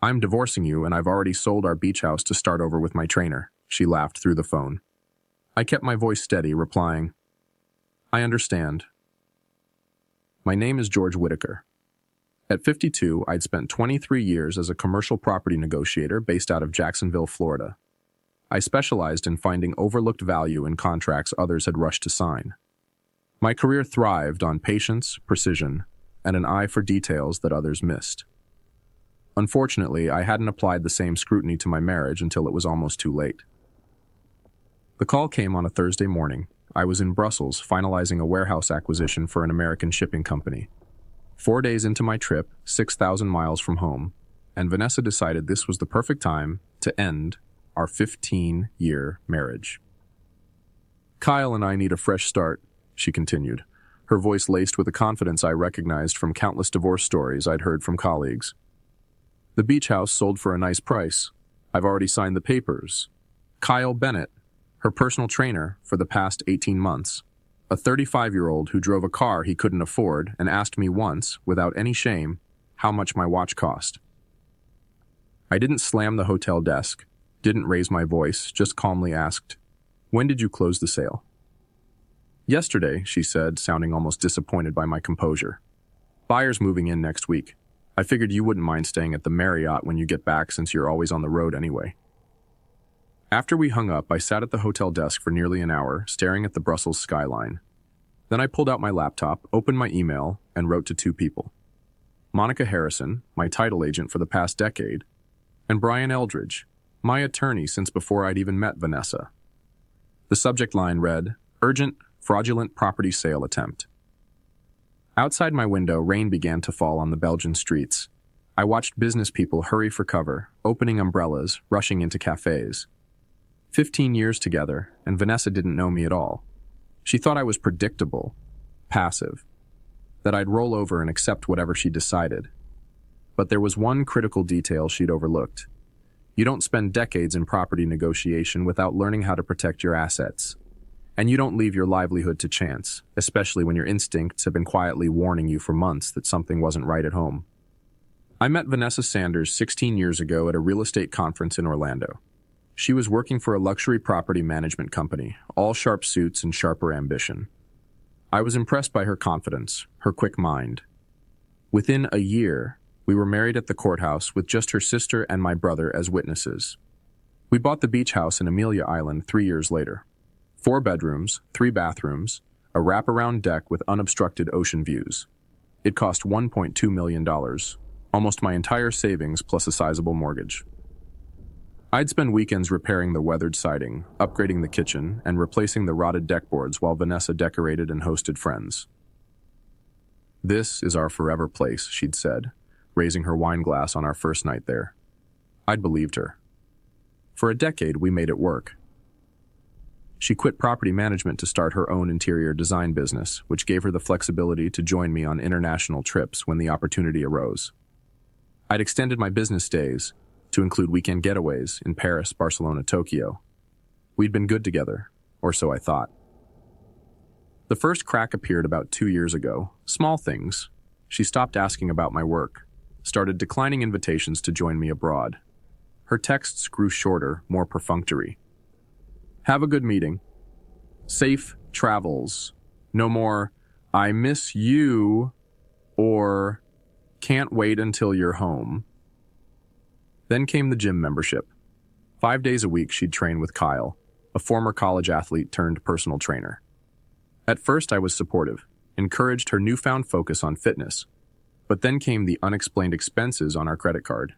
I'm divorcing you and I've already sold our beach house to start over with my trainer, she laughed through the phone. I kept my voice steady, replying, I understand. My name is George Whitaker. At 52, I'd spent 23 years as a commercial property negotiator based out of Jacksonville, Florida. I specialized in finding overlooked value in contracts others had rushed to sign. My career thrived on patience, precision, and an eye for details that others missed. Unfortunately, I hadn't applied the same scrutiny to my marriage until it was almost too late. The call came on a Thursday morning. I was in Brussels finalizing a warehouse acquisition for an American shipping company. 4 days into my trip, 6,000 miles from home, and Vanessa decided this was the perfect time to end our 15-year marriage. Kyle and I need a fresh start, she continued, her voice laced with a confidence I recognized from countless divorce stories I'd heard from colleagues. The beach house sold for a nice price. I've already signed the papers. Kyle Bennett, her personal trainer for the past 18 months, a 35-year-old who drove a car he couldn't afford and asked me once, without any shame, how much my watch cost. I didn't slam the hotel desk, didn't raise my voice, just calmly asked, when did you close the sale? Yesterday, she said, sounding almost disappointed by my composure. Buyer's moving in next week. I figured you wouldn't mind staying at the Marriott when you get back since you're always on the road anyway. After we hung up, I sat at the hotel desk for nearly an hour, staring at the Brussels skyline. Then I pulled out my laptop, opened my email, and wrote to 2 people. Monica Harrison, my title agent for the past decade, and Brian Eldridge, my attorney since before I'd even met Vanessa. The subject line read, Urgent, Fraudulent Property Sale Attempt. Outside my window, rain began to fall on the Belgian streets. I watched business people hurry for cover, opening umbrellas, rushing into cafes. 15 years together, and Vanessa didn't know me at all. She thought I was predictable, passive, that I'd roll over and accept whatever she decided. But there was one critical detail she'd overlooked. You don't spend decades in property negotiation without learning how to protect your assets. And you don't leave your livelihood to chance, especially when your instincts have been quietly warning you for months that something wasn't right at home. I met Vanessa Sanders 16 years ago at a real estate conference in Orlando. She was working for a luxury property management company, all sharp suits and sharper ambition. I was impressed by her confidence, her quick mind. Within a year, we were married at the courthouse with just her sister and my brother as witnesses. We bought the beach house in Amelia Island 3 years later. 4 bedrooms, 3 bathrooms, a wraparound deck with unobstructed ocean views. It cost $1.2 million, almost my entire savings plus a sizable mortgage. I'd spend weekends repairing the weathered siding, upgrading the kitchen, and replacing the rotted deck boards while Vanessa decorated and hosted friends. This is our forever place, she'd said, raising her wine glass on our first night there. I'd believed her. For a decade, we made it work. She quit property management to start her own interior design business, which gave her the flexibility to join me on international trips when the opportunity arose. I'd extended my business days to include weekend getaways in Paris, Barcelona, Tokyo. We'd been good together, or so I thought. The first crack appeared about 2 years ago. Small things. She stopped asking about my work, started declining invitations to join me abroad. Her texts grew shorter, more perfunctory. Have a good meeting. Safe travels. No more, I miss you, or can't wait until you're home. Then came the gym membership. 5 days a week she'd train with Kyle, a former college athlete turned personal trainer. At first I was supportive, encouraged her newfound focus on fitness, but then came the unexplained expenses on our credit card.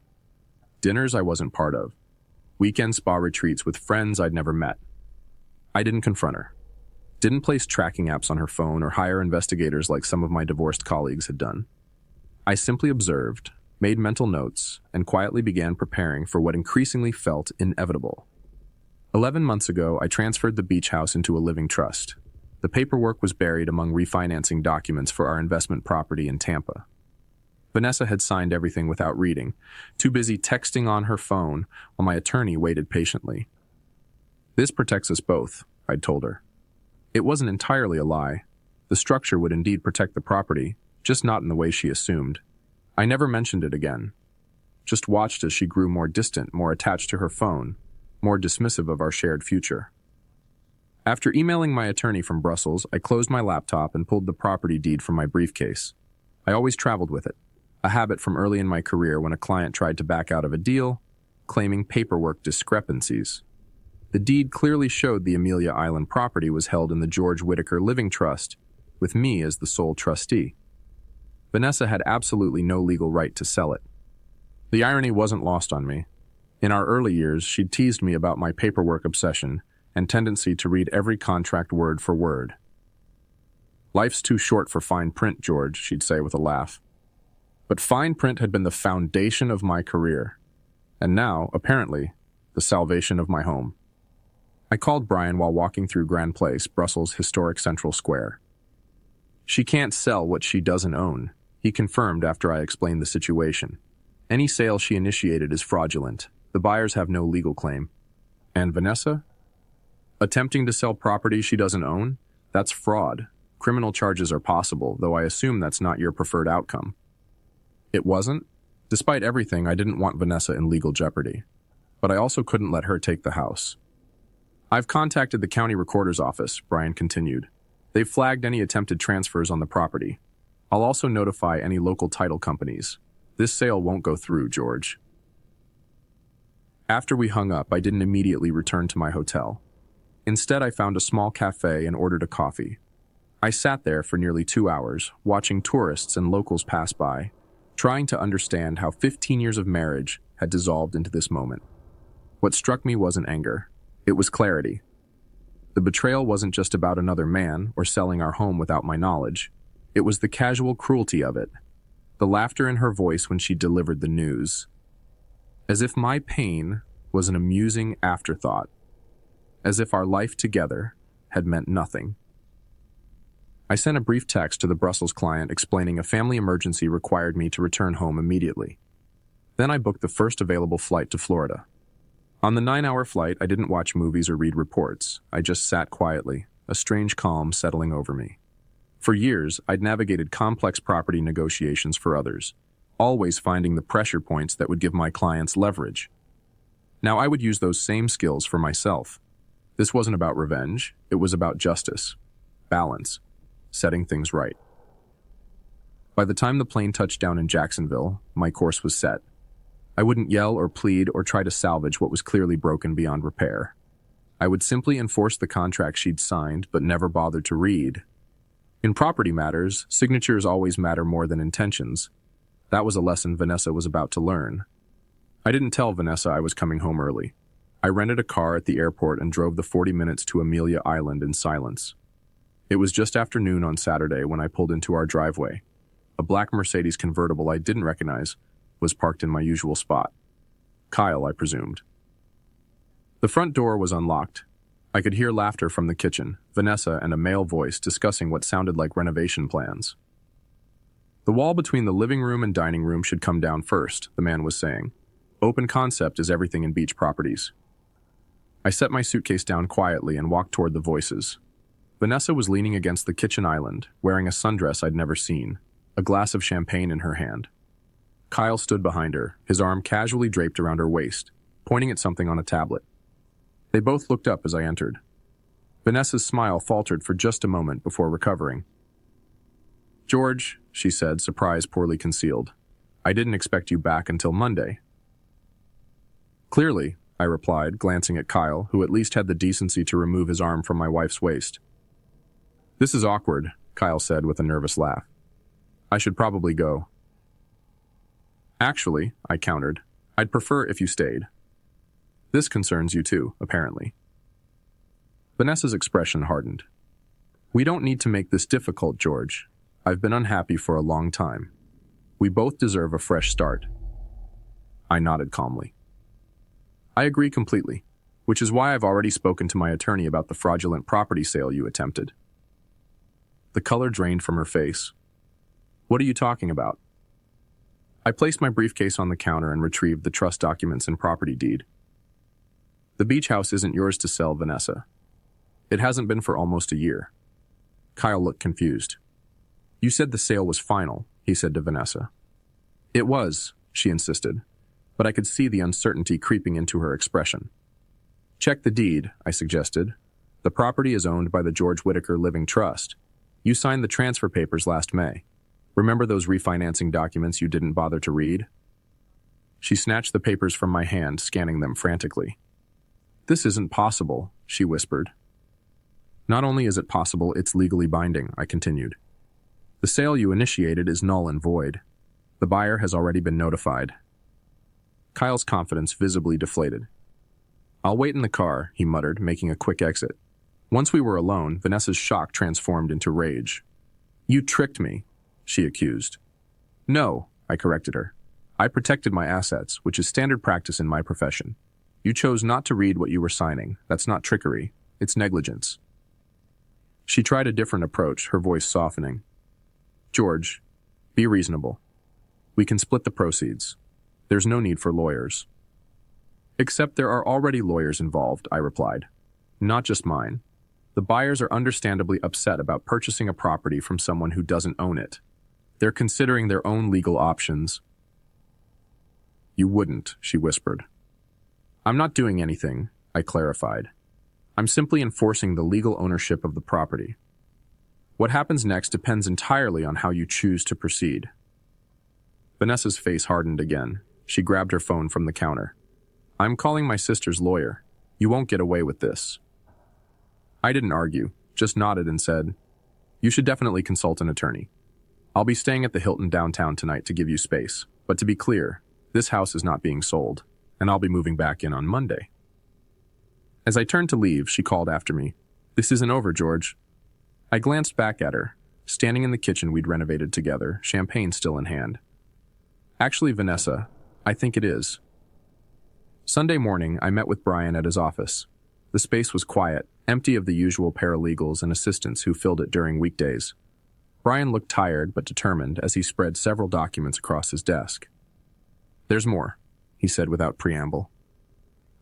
Dinners I wasn't part of. Weekend spa retreats with friends I'd never met. I didn't confront her. Didn't place tracking apps on her phone or hire investigators like some of my divorced colleagues had done. I simply observed, made mental notes, and quietly began preparing for what increasingly felt inevitable. 11 months ago, I transferred the beach house into a living trust. The paperwork was buried among refinancing documents for our investment property in Tampa. Vanessa had signed everything without reading, too busy texting on her phone while my attorney waited patiently. This protects us both, I'd told her. It wasn't entirely a lie. The structure would indeed protect the property, just not in the way she assumed. I never mentioned it again. just watched as she grew more distant, more attached to her phone, more dismissive of our shared future. After emailing my attorney from Brussels, I closed my laptop and pulled the property deed from my briefcase. I always traveled with it, a habit from early in my career when a client tried to back out of a deal, claiming paperwork discrepancies. The deed clearly showed the Amelia Island property was held in the George Whitaker Living Trust, with me as the sole trustee. Vanessa had absolutely no legal right to sell it. The irony wasn't lost on me. In our early years, she'd teased me about my paperwork obsession and tendency to read every contract word for word. "Life's too short for fine print, George," she'd say with a laugh. But fine print had been the foundation of my career, and now, apparently, the salvation of my home. I called Brian while walking through Grand Place, Brussels' historic Central Square. "She can't sell what she doesn't own," he confirmed after I explained the situation. "Any sale she initiated is fraudulent. The buyers have no legal claim." "And Vanessa? Attempting to sell property she doesn't own? That's fraud. Criminal charges are possible, though I assume that's not your preferred outcome." It wasn't. Despite everything, I didn't want Vanessa in legal jeopardy. But I also couldn't let her take the house. "I've contacted the county recorder's office," Brian continued. "They've flagged any attempted transfers on the property. I'll also notify any local title companies. This sale won't go through, George." After we hung up, I didn't immediately return to my hotel. Instead, I found a small cafe and ordered a coffee. I sat there for nearly 2 hours, watching tourists and locals pass by, trying to understand how 15 years of marriage had dissolved into this moment. What struck me wasn't anger. It was clarity. The betrayal wasn't just about another man or selling our home without my knowledge. It was the casual cruelty of it, the laughter in her voice when she delivered the news. As if my pain was an amusing afterthought. As if our life together had meant nothing. I sent a brief text to the Brussels client explaining a family emergency required me to return home immediately. Then I booked the first available flight to Florida. On the 9-hour flight, I didn't watch movies or read reports. I just sat quietly, a strange calm settling over me. For years, I'd navigated complex property negotiations for others, always finding the pressure points that would give my clients leverage. Now I would use those same skills for myself. This wasn't about revenge, it was about justice, balance, setting things right. By the time the plane touched down in Jacksonville, my course was set. I wouldn't yell or plead or try to salvage what was clearly broken beyond repair. I would simply enforce the contract she'd signed but never bothered to read. In property matters, signatures always matter more than intentions. That was a lesson Vanessa was about to learn. I didn't tell Vanessa I was coming home early. I rented a car at the airport and drove the 40 minutes to Amelia Island in silence. It was just after noon on Saturday when I pulled into our driveway. A black Mercedes convertible I didn't recognize was parked in my usual spot. Kyle, I presumed. The front door was unlocked. I could hear laughter from the kitchen, Vanessa and a male voice discussing what sounded like renovation plans. "The wall between the living room and dining room should come down first," the man was saying. "Open concept is everything in beach properties." I set my suitcase down quietly and walked toward the voices. Vanessa was leaning against the kitchen island, wearing a sundress I'd never seen, a glass of champagne in her hand. Kyle stood behind her, his arm casually draped around her waist, pointing at something on a tablet. They both looked up as I entered. Vanessa's smile faltered for just a moment before recovering. "George," she said, surprise poorly concealed. "I didn't expect you back until Monday." "Clearly," I replied, glancing at Kyle, who at least had the decency to remove his arm from my wife's waist. "This is awkward," Kyle said with a nervous laugh. "I should probably go." "Actually," I countered, "I'd prefer if you stayed. This concerns you too, apparently." Vanessa's expression hardened. "We don't need to make this difficult, George. I've been unhappy for a long time. We both deserve a fresh start." I nodded calmly. "I agree completely, which is why I've already spoken to my attorney about the fraudulent property sale you attempted." The color drained from her face. "What are you talking about?" I placed my briefcase on the counter and retrieved the trust documents and property deed. "The beach house isn't yours to sell, Vanessa. It hasn't been for almost a year." Kyle looked confused. "You said the sale was final," he said to Vanessa. "It was," she insisted. but I could see the uncertainty creeping into her expression. Check the deed, I suggested. The property is owned by the George Whitaker Living Trust. You signed the transfer papers last May. Remember those refinancing documents you didn't bother to read? She snatched the papers from my hand, scanning them frantically. This isn't possible, she whispered. Not only is it possible, it's legally binding, I continued. The sale you initiated is null and void. The buyer has already been notified. Kyle's confidence visibly deflated. I'll wait in the car, he muttered, making a quick exit. Once we were alone, Vanessa's shock transformed into rage. You tricked me, she accused. No, I corrected her. I protected my assets, which is standard practice in my profession. You chose not to read what you were signing. That's not trickery. It's negligence. She tried a different approach, her voice softening. George, be reasonable. We can split the proceeds. There's no need for lawyers. Except there are already lawyers involved, I replied. Not just mine. The buyers are understandably upset about purchasing a property from someone who doesn't own it. They're considering their own legal options. You wouldn't, she whispered. I'm not doing anything, I clarified. I'm simply enforcing the legal ownership of the property. What happens next depends entirely on how you choose to proceed. Vanessa's face hardened again. She grabbed her phone from the counter. I'm calling my sister's lawyer. You won't get away with this. I didn't argue, just nodded and said, You should definitely consult an attorney. I'll be staying at the Hilton downtown tonight to give you space, but to be clear, this house is not being sold, and I'll be moving back in on Monday. As I turned to leave, she called after me, This isn't over, George. I glanced back at her, standing in the kitchen we'd renovated together, champagne still in hand. Actually, Vanessa, I think it is. Sunday morning, I met with Brian at his office. The space was quiet, empty of the usual paralegals and assistants who filled it during weekdays. Brian looked tired but determined as he spread several documents across his desk. There's more, he said without preamble.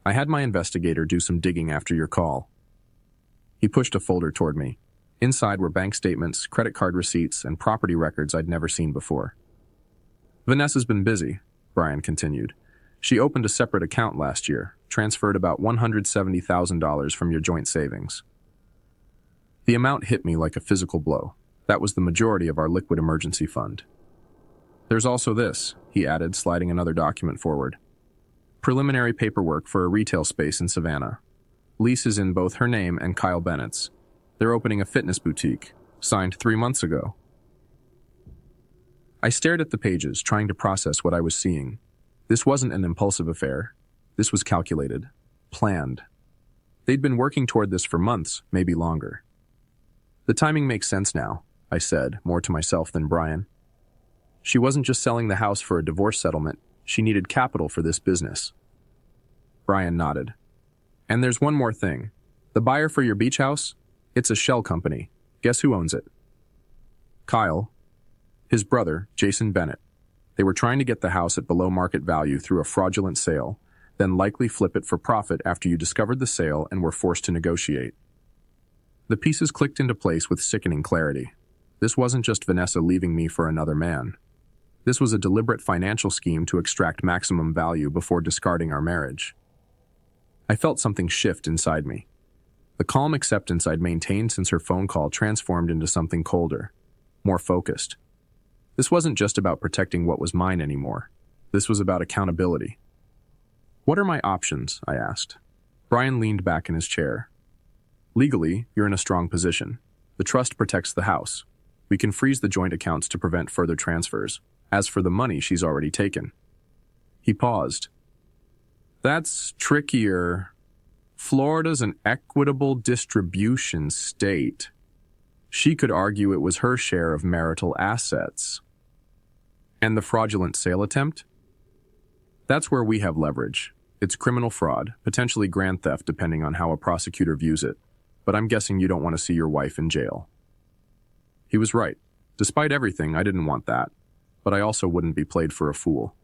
I had my investigator do some digging after your call. He pushed a folder toward me. Inside were bank statements, credit card receipts, and property records I'd never seen before. Vanessa's been busy, Brian continued. She opened a separate account last year, transferred about $170,000 from your joint savings. The amount hit me like a physical blow. That was the majority of our liquid emergency fund. There's also this, he added, sliding another document forward. Preliminary paperwork for a retail space in Savannah. Lease is in both her name and Kyle Bennett's. They're opening a fitness boutique, signed 3 months ago. I stared at the pages, trying to process what I was seeing. This wasn't an impulsive affair. This was calculated, planned. They'd been working toward this for months, maybe longer. The timing makes sense now, I said, more to myself than Brian. She wasn't just selling the house for a divorce settlement. She needed capital for this business. Brian nodded. And there's one more thing. The buyer for your beach house? It's a shell company. Guess who owns it? Kyle. His brother, Jason Bennett. They were trying to get the house at below market value through a fraudulent sale, then likely flip it for profit after you discovered the sale and were forced to negotiate. The pieces clicked into place with sickening clarity. This wasn't just Vanessa leaving me for another man. This was a deliberate financial scheme to extract maximum value before discarding our marriage. I felt something shift inside me. The calm acceptance I'd maintained since her phone call transformed into something colder, more focused. This wasn't just about protecting what was mine anymore. This was about accountability. What are my options? I asked. Brian leaned back in his chair. Legally, you're in a strong position. The trust protects the house. We can freeze the joint accounts to prevent further transfers. As for the money she's already taken. He paused. That's trickier. Florida's an equitable distribution state. She could argue it was her share of marital assets. And the fraudulent sale attempt? That's where we have leverage. It's criminal fraud, potentially grand theft depending on how a prosecutor views it. But I'm guessing you don't want to see your wife in jail. He was right. Despite everything, I didn't want that. But I also wouldn't be played for a fool.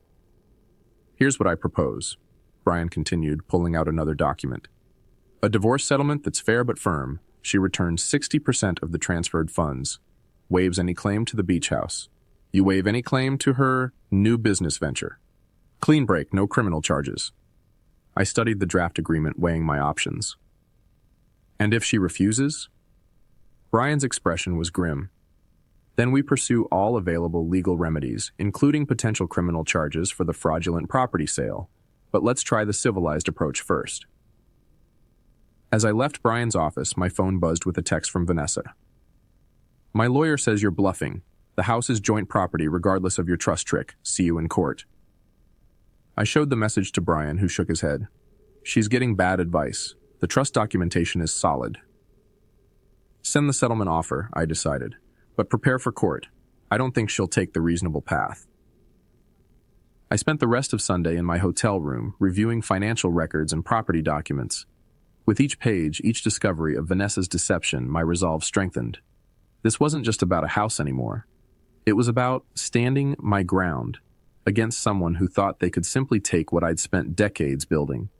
Here's what I propose, Brian continued, pulling out another document. A divorce settlement that's fair but firm. She returns 60% of the transferred funds, waives any claim to the beach house. You waive any claim to her new business venture. Clean break, no criminal charges. I studied the draft agreement, weighing my options. And if she refuses? Brian's expression was grim. Then we pursue all available legal remedies, including potential criminal charges for the fraudulent property sale. But let's try the civilized approach first. As I left Brian's office, my phone buzzed with a text from Vanessa. My lawyer says you're bluffing. The house is joint property regardless of your trust trick. See you in court. I showed the message to Brian, who shook his head. She's getting bad advice. The trust documentation is solid. Send the settlement offer, I decided. But prepare for court. I don't think she'll take the reasonable path. I spent the rest of Sunday in my hotel room, reviewing financial records and property documents. With each page, each discovery of Vanessa's deception, my resolve strengthened. This wasn't just about a house anymore. It was about standing my ground against someone who thought they could simply take what I'd spent decades building.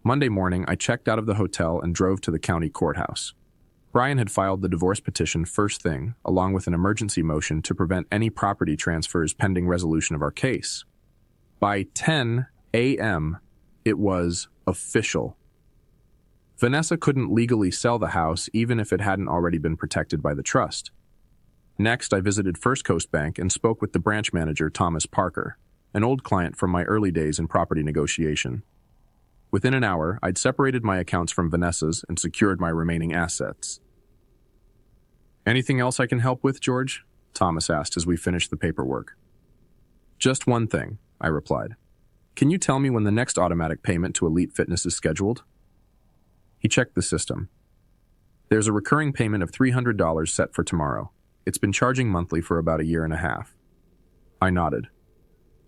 Monday morning, I checked out of the hotel and drove to the county courthouse. Brian had filed the divorce petition first thing, along with an emergency motion to prevent any property transfers pending resolution of our case. By 10 a.m., it was official. Vanessa couldn't legally sell the house even if it hadn't already been protected by the trust. Next, I visited First Coast Bank and spoke with the branch manager, Thomas Parker, an old client from my early days in property negotiation. Within an hour, I'd separated my accounts from Vanessa's and secured my remaining assets. Anything else I can help with, George? Thomas asked as we finished the paperwork. Just one thing, I replied. Can you tell me when the next automatic payment to Elite Fitness is scheduled? He checked the system. There's a recurring payment of $300 set for tomorrow. It's been charging monthly for about a year and a half. I nodded.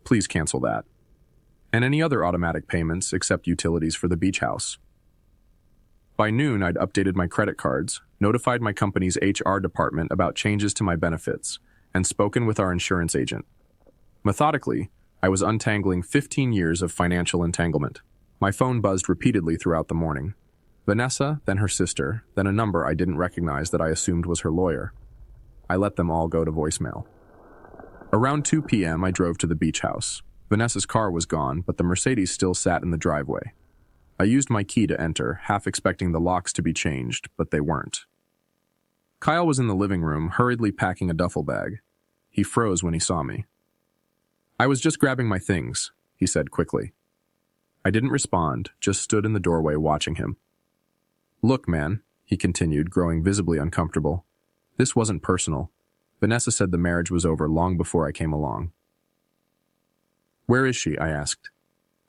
Please cancel that. And any other automatic payments except utilities for the beach house. By noon, I'd updated my credit cards, notified my company's HR department about changes to my benefits, and spoken with our insurance agent. Methodically, I was untangling 15 years of financial entanglement. My phone buzzed repeatedly throughout the morning. Vanessa, then her sister, then a number I didn't recognize that I assumed was her lawyer. I let them all go to voicemail. Around 2 p.m., I drove to the beach house. Vanessa's car was gone, but the Mercedes still sat in the driveway. I used my key to enter, half expecting the locks to be changed, but they weren't. Kyle was in the living room, hurriedly packing a duffel bag. He froze when he saw me. I was just grabbing my things, he said quickly. I didn't respond, just stood in the doorway watching him. Look, man, he continued, growing visibly uncomfortable. This wasn't personal. Vanessa said the marriage was over long before I came along. Where is she? I asked.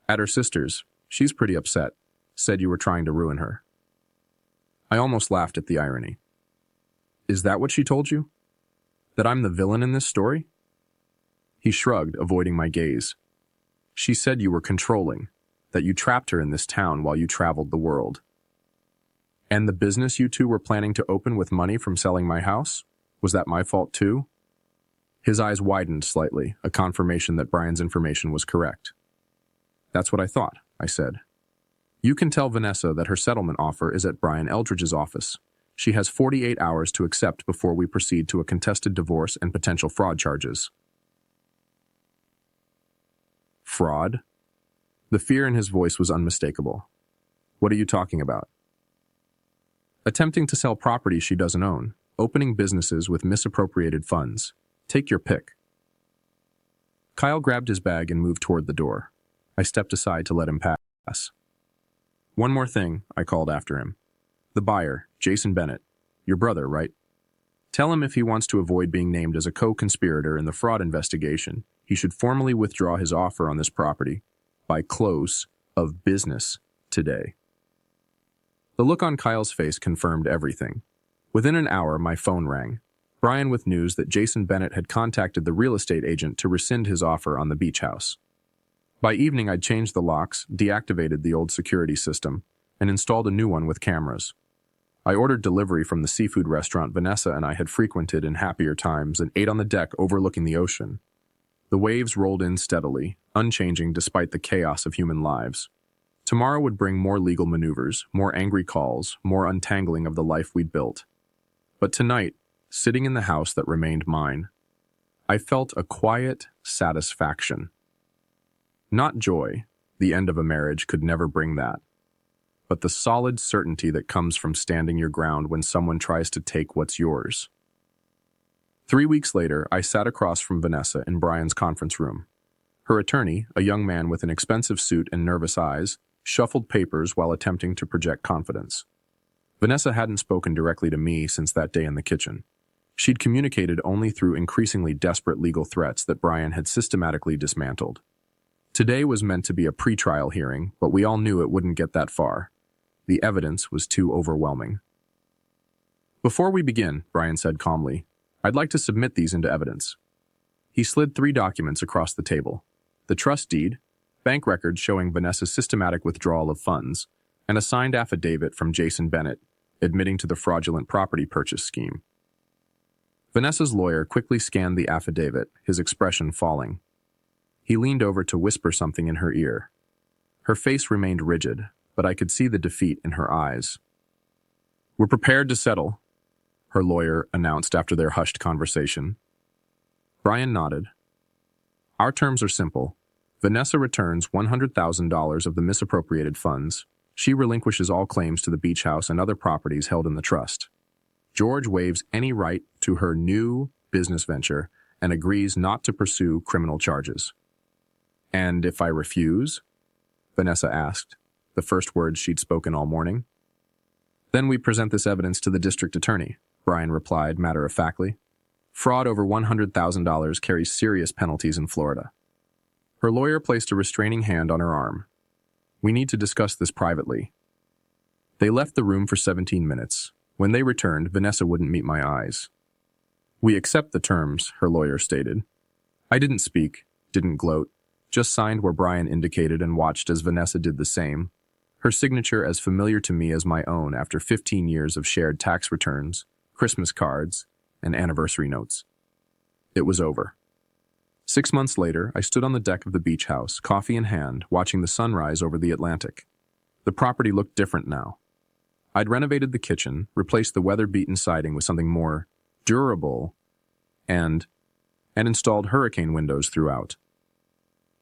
At her sister's. She's pretty upset. Said you were trying to ruin her. I almost laughed at the irony. Is that what she told you? That I'm the villain in this story? He shrugged, avoiding my gaze. She said you were controlling, that you trapped her in this town while you traveled the world. And the business you two were planning to open with money from selling my house? Was that my fault too? His eyes widened slightly, a confirmation that Brian's information was correct. That's what I thought, I said. You can tell Vanessa that her settlement offer is at Brian Eldridge's office. She has 48 hours to accept before we proceed to a contested divorce and potential fraud charges. Fraud? The fear in his voice was unmistakable. What are you talking about? Attempting to sell property she doesn't own, opening businesses with misappropriated funds. Take your pick. Kyle grabbed his bag and moved toward the door. I stepped aside to let him pass. One more thing, I called after him. The buyer, Jason Bennett. Your brother, right? Tell him if he wants to avoid being named as a co-conspirator in the fraud investigation, he should formally withdraw his offer on this property by close of business today. The look on Kyle's face confirmed everything. Within an hour, my phone rang. Brian with news that Jason Bennett had contacted the real estate agent to rescind his offer on the beach house. By evening, I'd changed the locks, deactivated the old security system, and installed a new one with cameras. I ordered delivery from the seafood restaurant Vanessa and I had frequented in happier times and ate on the deck overlooking the ocean. The waves rolled in steadily, unchanging despite the chaos of human lives. Tomorrow would bring more legal maneuvers, more angry calls, more untangling of the life we'd built. But tonight, sitting in the house that remained mine, I felt a quiet satisfaction. Not joy, the end of a marriage could never bring that, but the solid certainty that comes from standing your ground when someone tries to take what's yours. 3 weeks later, I sat across from Vanessa in Brian's conference room. Her attorney, a young man with an expensive suit and nervous eyes, shuffled papers while attempting to project confidence. Vanessa hadn't spoken directly to me since that day in the kitchen. She'd communicated only through increasingly desperate legal threats that Brian had systematically dismantled. Today was meant to be a pretrial hearing, but we all knew it wouldn't get that far. The evidence was too overwhelming. "Before we begin," Brian said calmly, "I'd like to submit these into evidence." He slid 3 documents across the table: the trust deed, bank records showing Vanessa's systematic withdrawal of funds, and a signed affidavit from Jason Bennett, admitting to the fraudulent property purchase scheme. Vanessa's lawyer quickly scanned the affidavit, his expression falling. He leaned over to whisper something in her ear. Her face remained rigid, but I could see the defeat in her eyes. "We're prepared to settle," her lawyer announced after their hushed conversation. Brian nodded. "Our terms are simple. Vanessa returns $100,000 of the misappropriated funds. She relinquishes all claims to the beach house and other properties held in the trust. George waives any right to her new business venture and agrees not to pursue criminal charges." "And if I refuse?" Vanessa asked, the first words she'd spoken all morning. "Then we present this evidence to the district attorney," Brian replied matter-of-factly. "Fraud over $100,000 carries serious penalties in Florida." Her lawyer placed a restraining hand on her arm. "We need to discuss this privately." They left the room for 17 minutes. When they returned, Vanessa wouldn't meet my eyes. "We accept the terms," her lawyer stated. I didn't speak, didn't gloat, just signed where Brian indicated and watched as Vanessa did the same, her signature as familiar to me as my own after 15 years of shared tax returns, Christmas cards, and anniversary notes. It was over. 6 months later, I stood on the deck of the beach house, coffee in hand, watching the sunrise over the Atlantic. The property looked different now. I'd renovated the kitchen, replaced the weather-beaten siding with something more durable, and installed hurricane windows throughout.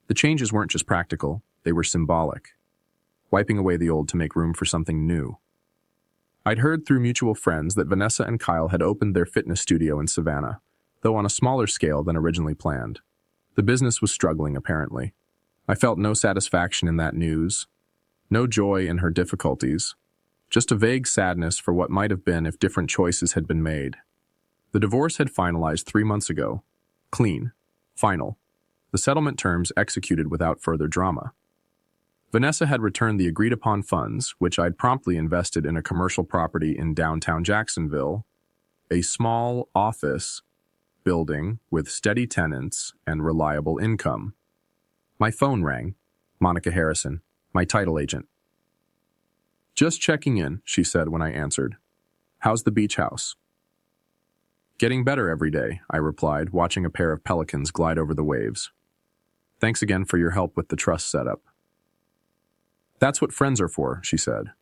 The changes weren't just practical, they were symbolic, wiping away the old to make room for something new. I'd heard through mutual friends that Vanessa and Kyle had opened their fitness studio in Savannah, though on a smaller scale than originally planned. The business was struggling, apparently. I felt no satisfaction in that news, no joy in her difficulties, just a vague sadness for what might have been if different choices had been made. The divorce had finalized 3 months ago. Clean. Final. The settlement terms executed without further drama. Vanessa had returned the agreed-upon funds, which I'd promptly invested in a commercial property in downtown Jacksonville, a small office building with steady tenants and reliable income. My phone rang. Monica Harrison, my title agent. "Just checking in," she said when I answered. "How's the beach house?" "Getting better every day," I replied, watching a pair of pelicans glide over the waves. "Thanks again for your help with the trust setup." "That's what friends are for," she said.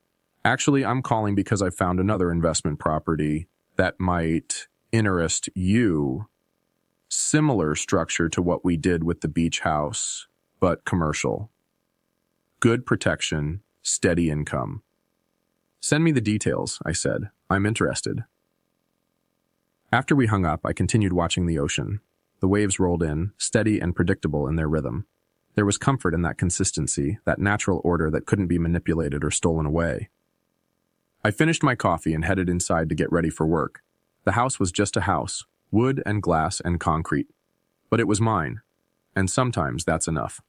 "Actually, I'm calling because I found another investment property that might interest you. Similar structure to what we did with the beach house, but commercial. Good protection, steady income." "Send me the details," I said. "I'm interested." After we hung up, I continued watching the ocean. The waves rolled in, steady and predictable in their rhythm. There was comfort in that consistency, that natural order that couldn't be manipulated or stolen away. I finished my coffee and headed inside to get ready for work. The house was just a house, wood and glass and concrete. But it was mine, and sometimes that's enough.